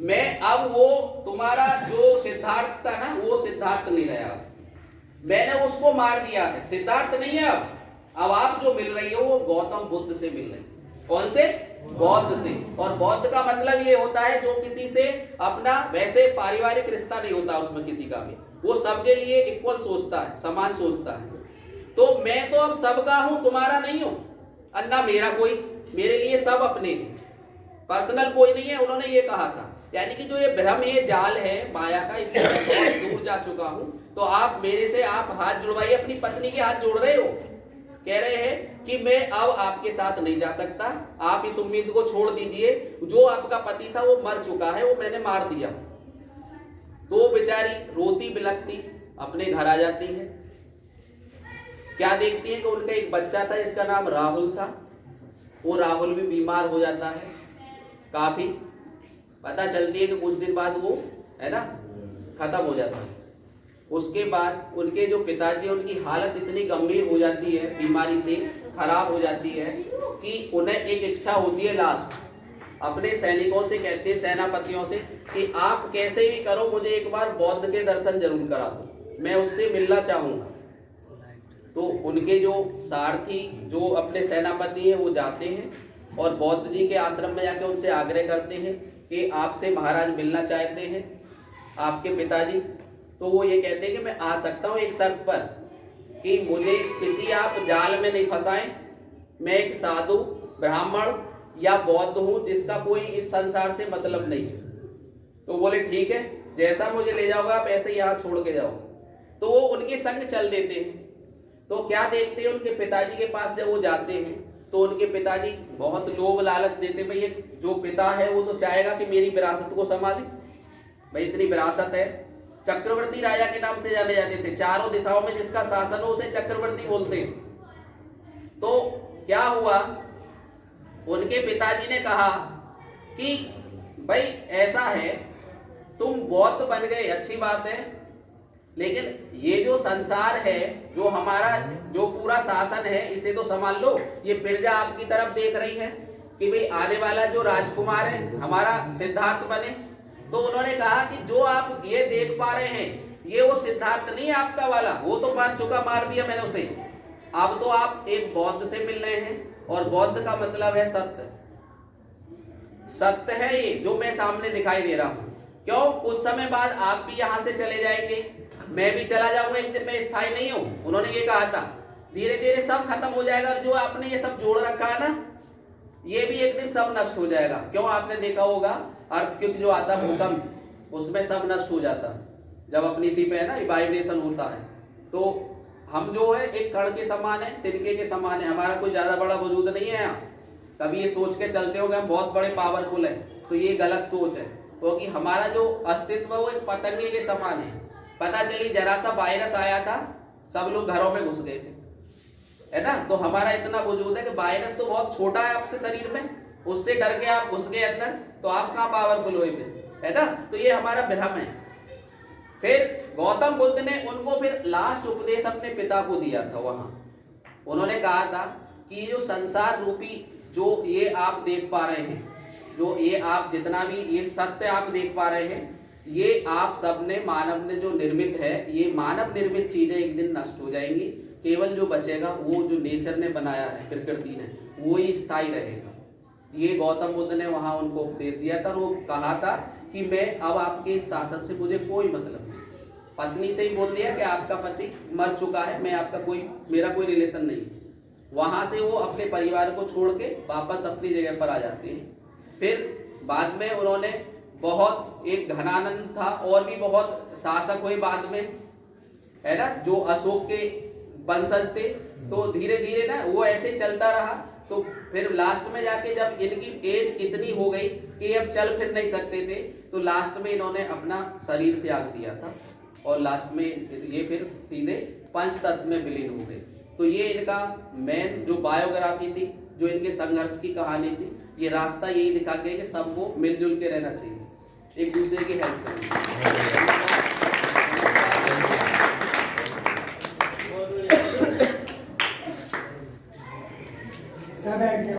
मैं अब वो तुम्हारा जो सिद्धार्थ था ना, वो सिद्धार्थ नहीं रहा, मैंने उसको मार दिया है, सिद्धार्थ नहीं है अब आप जो मिल रही हो वो गौतम बुद्ध से मिल रही। कौन से? बौद्ध से। और बौद्ध का मतलब ये होता है जो किसी से अपना वैसे पारिवारिक रिश्ता नहीं होता उसमें किसी का भी, वो सबके लिए इक्वल सोचता है, समान सोचता है। तो मैं तो अब सबका हूं, तुम्हारा नहीं हूं, अन्ना मेरा कोई, मेरे लिए सब अपने, पर्सनल कोई नहीं है, उन्होंने ये कहा था। यानी कि जो ये भ्रम, ये जाल है माया का, इससे मैं बहुत दूर जा चुका हूं। तो आप मेरे से आप हाथ जुड़वाइए, अपनी पत्नी के हाथ जोड़ रहे हो, कह रहे हैं कि मैं अब आपके साथ नहीं जा सकता, आप इस उम्मीद को छोड़ दीजिए, जो आपका पति था वो मर चुका है, वो मैंने मार दिया। तो बेचारी रोती बिलखती अपने घर आ जाती है। क्या देखती है कि उनका एक बच्चा था, इसका नाम राहुल था, वो राहुल भी बीमार हो जाता है काफी। पता चलती है कि कुछ दिन बाद वो है ना खत्म हो जाता है। उसके बाद उनके जो पिताजी, उनकी हालत इतनी गंभीर हो जाती है, बीमारी से खराब हो जाती है कि उन्हें एक इच्छा होती है लास्ट, अपने सैनिकों से कहते हैं, सेनापतियों से, कि आप कैसे भी करो मुझे एक बार बौद्ध के दर्शन जरूर करा दो, मैं उससे मिलना चाहूँगा। तो उनके जो सारथी, जो अपने सेनापति हैं, वो जाते हैं और बौद्ध जी के आश्रम में जाके उनसे आग्रह करते हैं कि आपसे महाराज मिलना चाहते हैं आपके पिताजी। तो वो ये कहते हैं कि मैं आ सकता हूँ एक शर्त पर, कि मुझे किसी आप जाल में नहीं फंसाएं, मैं एक साधु ब्राह्मण या बौद्ध हूँ जिसका कोई इस संसार से मतलब नहीं है। तो बोले ठीक है, जैसा मुझे ले जाओगे आप ऐसे ही यहाँ छोड़ के जाओ। तो वो उनके संग चल देते हैं। तो क्या देखते हैं, उनके पिताजी के पास जब वो जाते हैं तो उनके पिताजी बहुत लोभ लालच देते, भाई ये जो पिता है वो तो चाहेगा कि मेरी विरासत को संभाले, भाई इतनी विरासत है। चक्रवर्ती राजा के नाम से जाने जाते थे, चारों दिशाओं में जिसका शासन हो उसे चक्रवर्ती बोलते हैं। तो क्या हुआ, उनके पिताजी ने कहा कि भाई ऐसा है, तुम बौद्ध बन गए अच्छी बात है, लेकिन ये जो संसार है, जो हमारा जो पूरा शासन है, इसे तो संभाल लो। ये प्रजा आपकी तरफ देख रही है कि भाई आने वाला जो राजकुमार है हमारा सिद्धार्थ बने। तो उन्होंने कहा कि जो आप ये देख पा रहे हैं ये वो सिद्धार्थ नहीं है आपका वाला, वो तो मर चुका, मार दिया मैंने उसे। अब तो आप एक बौद्ध से मिल रहे हैं, और बौद्ध का मतलब है सत्य। सत्य है ये जो मैं सामने दिखाई दे रहा हूँ। क्यों? कुछ समय बाद आप भी यहाँ से चले जाएंगे, मैं भी चला जाऊंगा, एक दिन मैं स्थायी नहीं हूँ। उन्होंने ये कहा था, धीरे धीरे सब खत्म हो जाएगा, और जो आपने ये सब जोड़ रखा है ना, ये भी एक दिन सब नष्ट हो जाएगा। क्यों? आपने देखा होगा अर्थक्वेक जो आता भूकंप, उसमें सब नष्ट हो जाता है जब अपनी सी पे है ना वाइब्रेशन होता है। तो हम जो है एक कण के समान है, तिनके के समान है, हमारा कोई ज्यादा बड़ा वजूद नहीं है यहाँ। कभी ये सोच के चलते हो कि हम बहुत बड़े पावरफुल है, तो ये गलत सोच है, क्योंकि हमारा जो अस्तित्व है वो एक पतंगे के समान है। पता चली जरा सा वायरस आया था, सब लोग घरों में घुस गए थे, है ना। तो हमारा इतना वजूद है कि वायरस तो बहुत छोटा है आपसे शरीर में, उससे डर के आप घुस गए अंदर, तो आप कहाँ पावरफुल हुए फिर, है ना। तो ये हमारा भ्रम है। फिर गौतम बुद्ध ने उनको फिर लास्ट उपदेश अपने पिता को दिया था वहां। उन्होंने कहा था कि जो संसार रूपी जो ये आप देख पा रहे हैं, जो ये आप जितना भी ये सत्य आप देख पा रहे हैं, ये आप सबने मानव ने जो निर्मित है, ये मानव निर्मित चीजें एक दिन नष्ट हो जाएंगी। केवल जो बचेगा वो जो नेचर ने बनाया है, प्रकृति ने, वो ही स्थायी रहेगा। ये गौतम बुद्ध ने वहां उनको उपदेश दिया था। और वो कहा था कि मैं अब आपके शासन से मुझे कोई मतलब नहीं। पत्नी से ही बोल दिया कि आपका पति मर चुका है, मैं आपका कोई, मेरा कोई रिलेशन नहीं। वहां से वो अपने परिवार को छोड़ के वापस अपनी जगह पर आ जाते हैं। फिर बाद में उन्होंने बहुत, एक घनानंद था, और भी बहुत शासक हुए बाद में, है ना, जो अशोक के वंशज थे। तो धीरे धीरे ना वो ऐसे चलता रहा। तो फिर लास्ट में जाके जब इनकी एज इतनी हो गई कि अब चल फिर नहीं सकते थे, तो लास्ट में इन्होंने अपना शरीर त्याग दिया था, और लास्ट में ये फिर सीधे पंच तत्व में विलीन हो गए। तो ये इनका मेन जो बायोग्राफी थी, जो इनके संघर्ष की कहानी थी, ये रास्ता यही दिखा गया कि सबको मिलजुल के रहना चाहिए, एक दूसरे की हेल्प करनी।